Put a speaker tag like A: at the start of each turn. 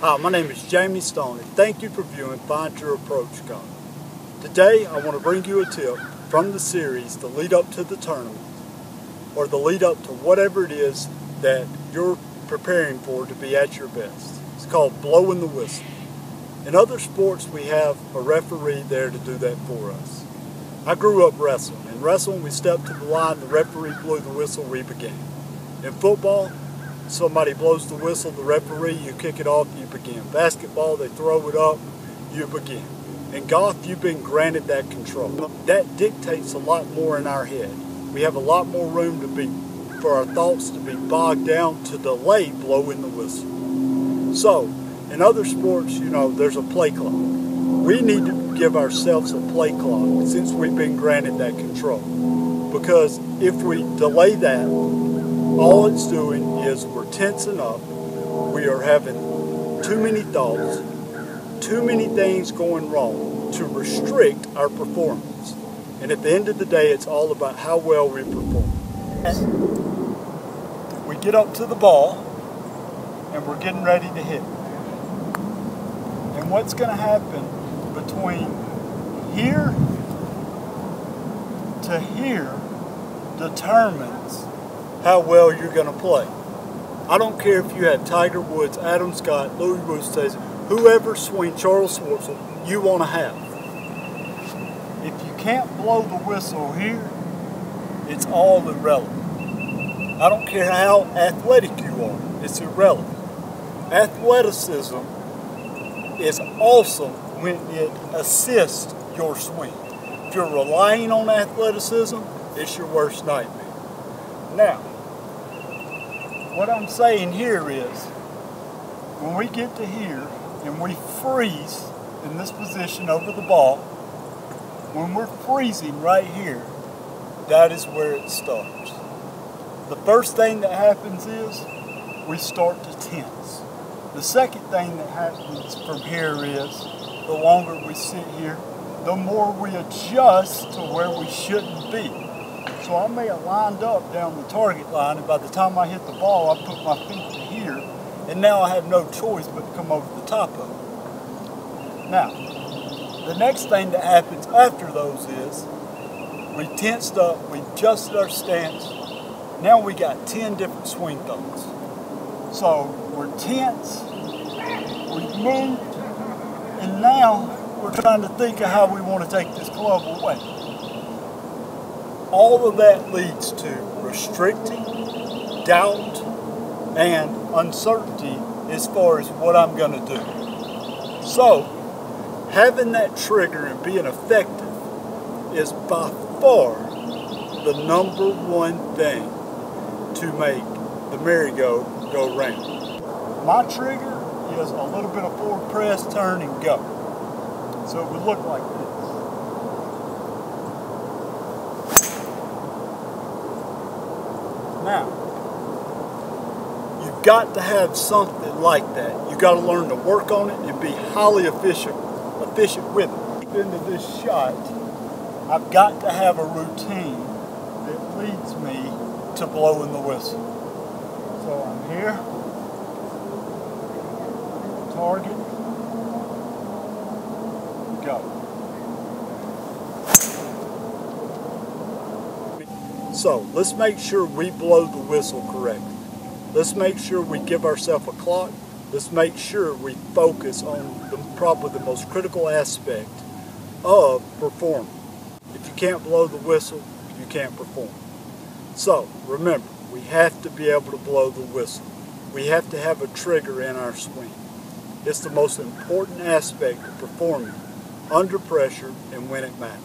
A: Hi, my name is Jamie Stone, and thank you for viewing Find Your Approach Golf. Today, I want to bring you a tip from the series, the lead up to the tournament, or the lead up to whatever it is that you're preparing for to be at your best. It's called blowing the whistle. In other sports, we have a referee there to do that for us. I grew up wrestling. In wrestling, we stepped to the line, the referee blew the whistle, we began. In football, somebody blows the whistle, the referee, you kick it off, you begin. Basketball, they throw it up, you begin. In golf, you've been granted that control. That dictates a lot more in our head. We have a lot more room for our thoughts to be bogged down to delay blowing the whistle. So, in other sports, there's a play clock. We need to give ourselves a play clock since we've been granted that control. Because if we delay that, all it's doing is we're tensing up, we are having too many thoughts, too many things going wrong to restrict our performance. And at the end of the day, it's all about how well we perform. We get up to the ball, and we're getting ready to hit. And what's going to happen between here to here determines how well you're going to play. I don't care if you had Tiger Woods, Adam Scott, Louis Oosthuizen, whoever swing Charles Schwartzel you want to have. If you can't blow the whistle here, it's all irrelevant. I don't care how athletic you are, it's irrelevant. Athleticism is awesome when it assists your swing. If you're relying on athleticism, it's your worst nightmare. Now, what I'm saying here is, when we get to here and we freeze in this position over the ball, when we're freezing right here, that is where it starts. The first thing that happens is we start to tense. The second thing that happens from here is, the longer we sit here, the more we adjust to where we shouldn't be. So I may have lined up down the target line, and by the time I hit the ball, I put my feet to here, and now I have no choice but to come over the top of it. Now, the next thing that happens after those is, we tensed up, we adjusted our stance, now we got 10 different swing thoughts. So we're tense, we've moved, and now we're trying to think of how we want to take this club away. All of that leads to restricting, doubt, and uncertainty as far as what I'm going to do. So, having that trigger and being effective is by far the number one thing to make the merry-go go round. My trigger is a little bit of forward press, turn, and go. So it would look like this. Now, you've got to have something like that. You've got to learn to work on it and be highly efficient with it. Into this shot, I've got to have a routine that leads me to blowing the whistle. So I'm here, target, go. So let's make sure we blow the whistle correctly. Let's make sure we give ourselves a clock. Let's make sure we focus on probably the most critical aspect of performing. If you can't blow the whistle, you can't perform. So remember, we have to be able to blow the whistle. We have to have a trigger in our swing. It's the most important aspect of performing under pressure and when it matters.